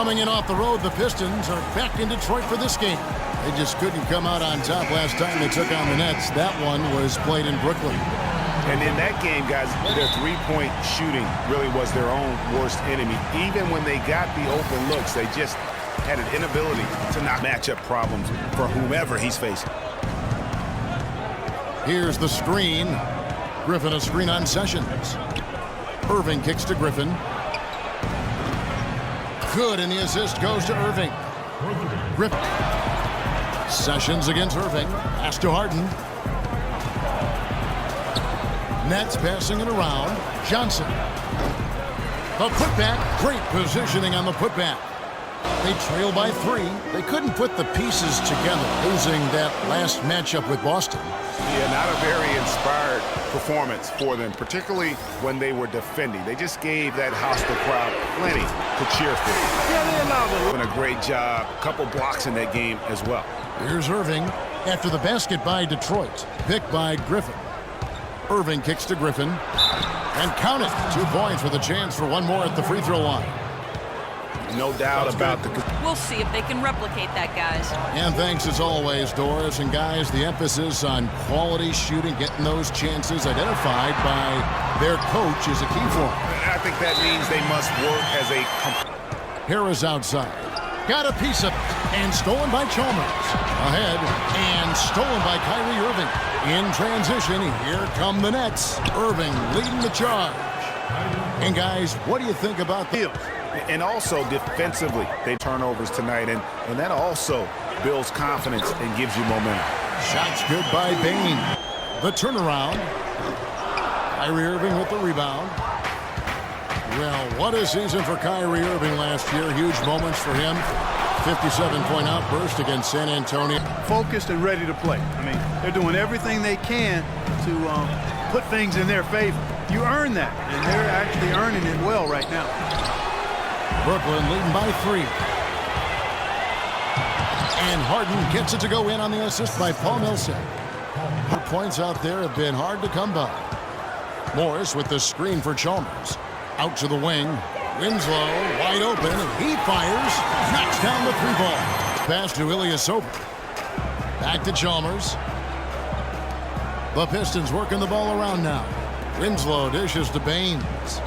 Coming in off the road, the Pistons are back in Detroit for this game. They just couldn't come out on top last time they took on the Nets. That one was played in Brooklyn. And in that game, guys, their three-point shooting really was their own worst enemy. Even when they got the open looks, they just had an inability to not match up problems for whomever he's facing. Here's the screen. Griffin a screen on Sessions. Irving kicks to Griffin. Good, and the assist goes to Irving. Griffin. Sessions against Irving. Pass to Harden. Nets passing it around. Johnson. The putback. Great positioning on the putback. They trail by 3. They couldn't put the pieces together, losing that last matchup with Boston. Yeah, not a very inspired performance for them, particularly when they were defending. They just gave that hostile crowd plenty to cheer for. Yeah, they allowed it. Doing a great job. A couple blocks in that game as well. Here's Irving after the basket by Detroit. Picked by Griffin. Irving kicks to Griffin. And count it. 2 points with a chance for one more at the free throw line. No doubt about the... We'll see if they can replicate that, guys. And thanks as always, Doris. And guys, the emphasis on quality shooting, getting those chances identified by their coach is a key for them. I think that means they must work as a... Harris outside. Got a piece of it. And stolen by Chalmers. Ahead. And stolen by Kyrie Irving. In transition, here come the Nets. Irving leading the charge. And guys, what do you think about the... And also defensively, they turnovers tonight, and that also builds confidence and gives you momentum. Shots good by Bain. The turnaround. Kyrie Irving with the rebound. Well, what a season for Kyrie Irving last year. Huge moments for him. 57-point outburst against San Antonio. Focused and ready to play. I mean, they're doing everything they can to put things in their favor. You earn that, and they're actually earning it well right now. Brooklyn leading by 3. And Harden gets it to go in on the assist by Paul Millsap. Her points out there have been hard to come by. Morris with the screen for Chalmers. Out to the wing. Winslow wide open, and he fires. Knocks down the 3-ball. Pass to Ilyasova. Back to Chalmers. The Pistons working the ball around now. Winslow dishes to Baines.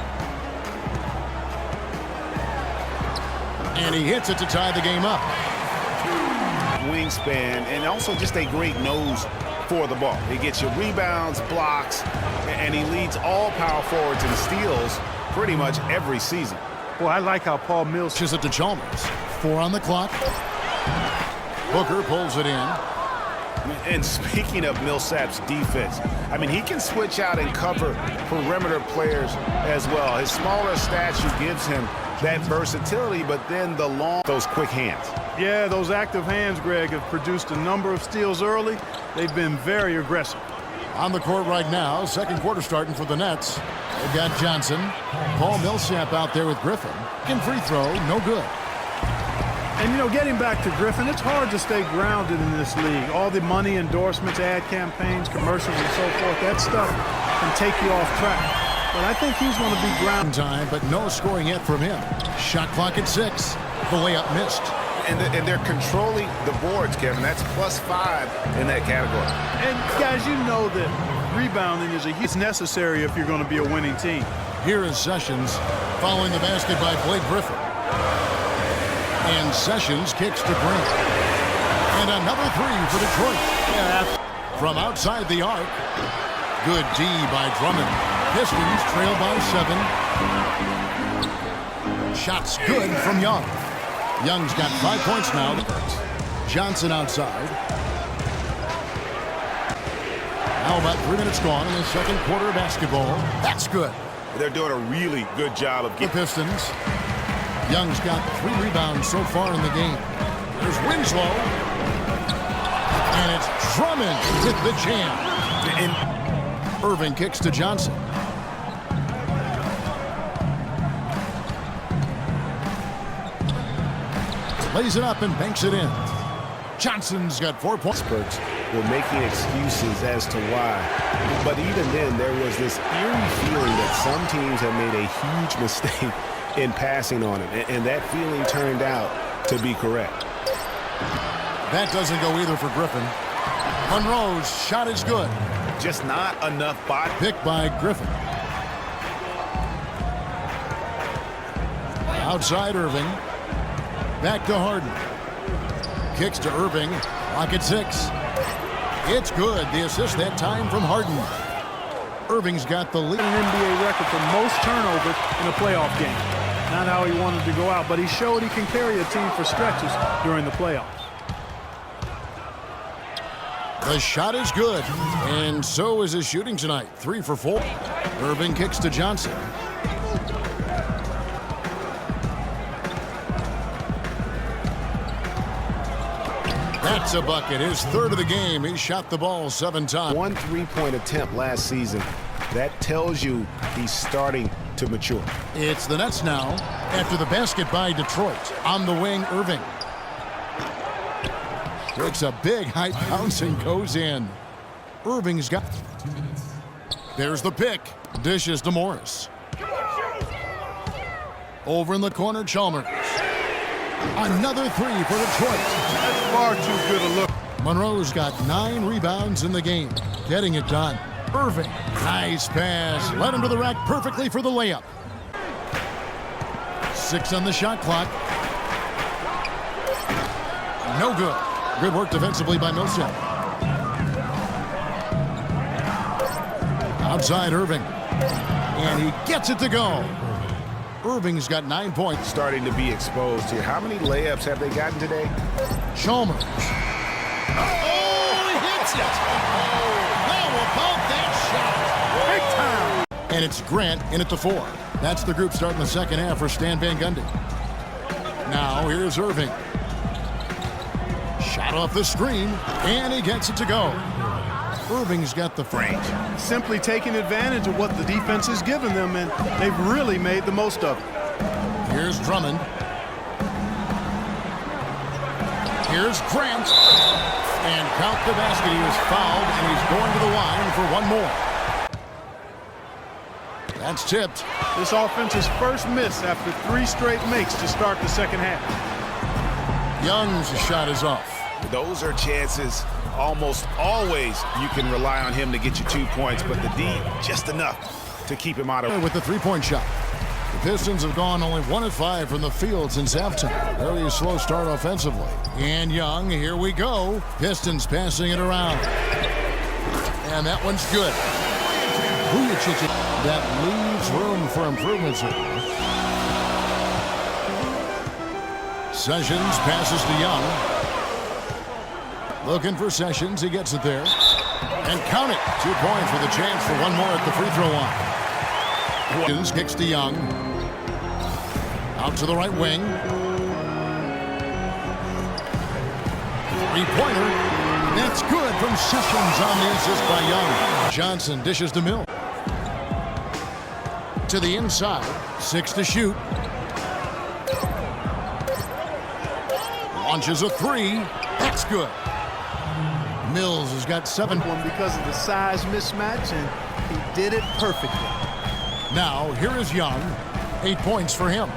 And he hits it to tie the game up. Wingspan, and also just a great nose for the ball. He gets you rebounds, blocks, and he leads all power forwards in steals pretty much every season. Well, I like how Paul Mills... Pushes it to Chalmers. 4 on the clock. Booker pulls it in. And speaking of Millsap's defense, I mean, he can switch out and cover perimeter players as well. His smaller stature gives him that versatility, but then those quick hands. Yeah, those active hands, Greg, have produced a number of steals early. They've been very aggressive. On the court right now, second quarter starting for the Nets. They've got Johnson. Paul Millsap out there with Griffin. Free throw, no good. And, you know, getting back to Griffin, it's hard to stay grounded in this league. All the money, endorsements, ad campaigns, commercials, and so forth, that stuff can take you off track. But I think he's going to be grounded. Time, but no scoring yet from him. Shot clock at 6. The layup missed. And they're controlling the boards, Kevin. That's +5 in that category. And, guys, you know that rebounding is necessary if you're going to be a winning team. Here is Sessions following the basket by Blake Griffin. And Sessions kicks to Grant. And another 3 for Detroit. From outside the arc. Good D by Drummond. Pistons trail by 7. Shots good from Young. Young's got 5 points now. Johnson outside. Now about 3 minutes gone in the second quarter of basketball. That's good. They're doing a really good job of getting the Pistons. Young's got 3 rebounds so far in the game. There's Winslow. And it's Drummond with the jam. And Irving kicks to Johnson. Lays it up and banks it in. Johnson's got 4 points. Experts were making excuses as to why. But even then, there was this eerie feeling that some teams have made a huge mistake in passing on him, and that feeling turned out to be correct. That doesn't go either for Griffin. Monroe's shot is good. Just not enough body. Picked by Griffin. Outside Irving. Back to Harden. Kicks to Irving. Lock at 6. It's good. The assist that time from Harden. Irving's got the lead. An NBA record for most turnovers in a playoff game. Not how he wanted to go out, but he showed he can carry a team for stretches during the playoffs. The shot is good, and so is his shooting tonight. 3 for 4. Irving kicks to Johnson. That's a bucket. His 3rd of the game. He shot the ball 7 times. 1 3-point attempt last season. That tells you he's starting to mature. It's the Nets now after the basket by Detroit. On the wing, Irving. Takes a big high bounce and goes in. Irving's got. There's the pick. Dishes to Morris. Over in the corner, Chalmers. Another 3 for Detroit. That's far too good a look. Monroe's got 9 rebounds in the game. Getting it done. Irving. Nice pass. Led him to the rack perfectly for the layup. 6 on the shot clock. No good. Good work defensively by Millsap. Outside Irving. And he gets it to go. Irving's got 9 points. Starting to be exposed here. How many layups have they gotten today? Chalmers. Oh, he hits it. Oh, how about that shot? Big time. And it's Grant in at the 4. That's the group starting the second half for Stan Van Gundy. Now here's Irving. Shot off the screen, and he gets it to go. Irving's got the range. Simply taking advantage of what the defense has given them, and they've really made the most of it. Here's Drummond. Here's Grant. And count the basket. He was fouled, and he's going to the line for 1 more. That's tipped. This offense's first miss after 3 straight makes to start the second half. Young's shot is off. Those are chances. Almost always you can rely on him to get you 2 points, but the D just enough to keep him out of. With the 3-point shot. The Pistons have gone only 1 of 5 from the field since halftime. Very slow start offensively. And Young, here we go. Pistons passing it around. And that one's good. That leaves room for improvements here. Sessions passes to Young. Looking for Sessions. He gets it there. And count it. 2 points with a chance for 1 more at the free throw line. Sessions kicks to Young. Out to the right wing. 3-pointer. That's good from Sessions on the assist by Young. Johnson dishes to Mill. To the inside. 6 to shoot. Launches a 3. That's good. Mills has got 7. Because of the size mismatch, and he did it perfectly. Now, here is Young. 8 points for him.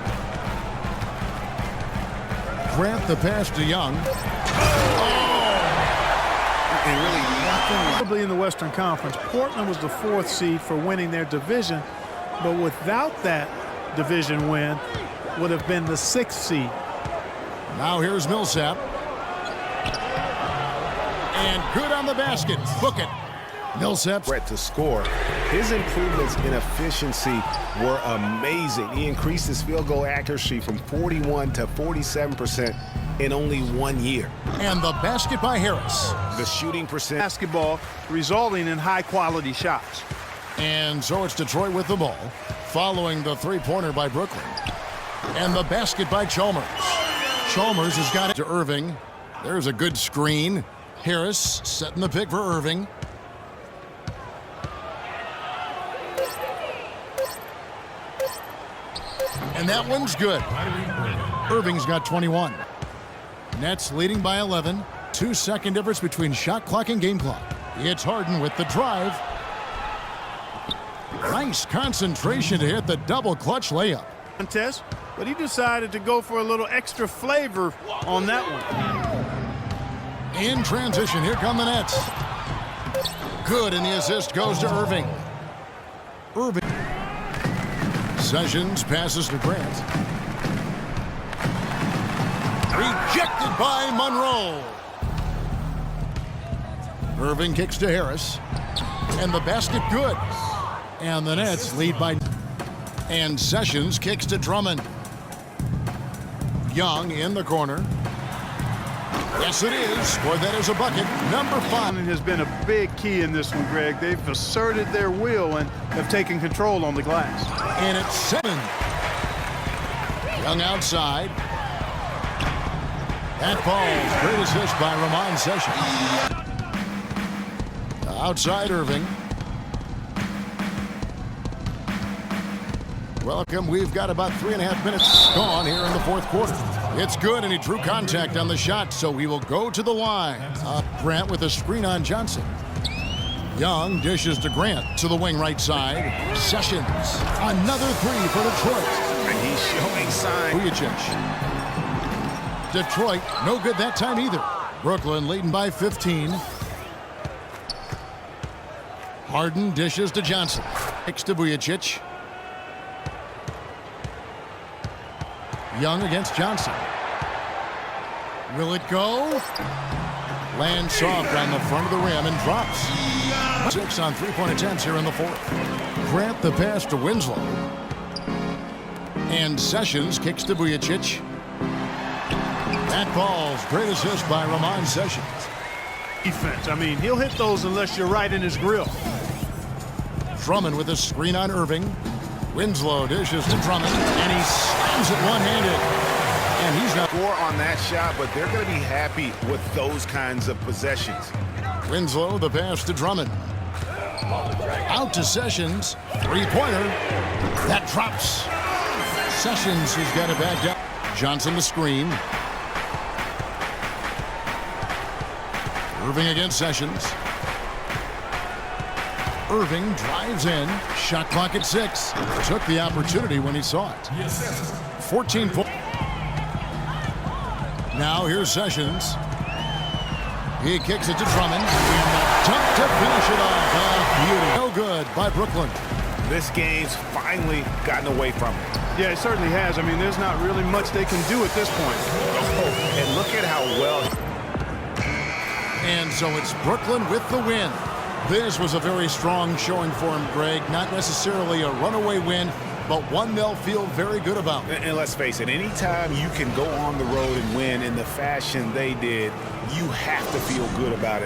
Grant the pass to Young. Probably in the Western Conference, Portland was the 4th seed for winning their division, but without that division win, would have been the 6th seed. Now here's Millsap. And good on the basket. Book it. Millsap. Threat to score. His improvements in efficiency were amazing. He increased his field goal accuracy from 41 to 47% in only 1 year. And the basket by Harris. The shooting percent. Basketball resulting in high-quality shots. And so it's Detroit with the ball, following the 3-pointer by Brooklyn. And the basket by Chalmers. Chalmers has got it to Irving. There's a good screen. Harris setting the pick for Irving. And that one's good. Irving's got 21. Nets leading by 11. 2-second difference between shot clock and game clock. It's Harden with the drive. Nice concentration to hit the double clutch layup. contest, but he decided to go for a little extra flavor on that one. In transition, here come the Nets. Good, and the assist goes to Irving. Sessions passes to Grant. Rejected by Monroe. Irving kicks to Harris. And the basket good. And the Nets lead by... And Sessions kicks to Drummond. Young in the corner. Yes, it is. Boy, that is a bucket. Number 5. Has been a big key in this one, Greg. They've asserted their will and have taken control on the glass. And it's 7. Young outside. That falls. Great assist by Ramon Sessions. Outside Irving. Welcome. We've got about 3.5 minutes gone here in the fourth quarter. It's good, and he drew contact on the shot, so he will go to the line. Grant with a screen on Johnson. Young dishes to Grant to the wing right side. Sessions. Another 3 for Detroit. And he's showing signs. Vujacic. Detroit, no good that time either. Brooklyn leading by 15. Harden dishes to Johnson. Kicks to Vujacic. Young against Johnson. Will it go? Lands soft on the front of the rim and drops. 6 on 3-point attempts here in the fourth. Grant the pass to Winslow. And Sessions kicks to Vujacic. That falls. Great assist by Ramon Sessions. Defense. I mean, he'll hit those unless you're right in his grill. Drummond with a screen on Irving. Winslow dishes to Drummond, and he slams it one-handed. And he's not score on that shot, but they're going to be happy with those kinds of possessions. Winslow, the pass to Drummond. Out to Sessions. Three-pointer. That drops. Sessions has got it back down. Johnson the screen. Irving against Sessions. Irving drives in. Shot clock at 6. Took the opportunity when he saw it. 14 points. Now here's Sessions. He kicks it to Drummond. Dunk to finish it off. Beauty. No good by Brooklyn. This game's finally gotten away from it. Yeah, it certainly has. I mean, there's not really much they can do at this point. Oh, and look at how well. And so it's Brooklyn with the win. This was a very strong showing for him, Greg. Not necessarily a runaway win, but one they'll feel very good about. And let's face it, anytime you can go on the road and win in the fashion they did, you have to feel good about it.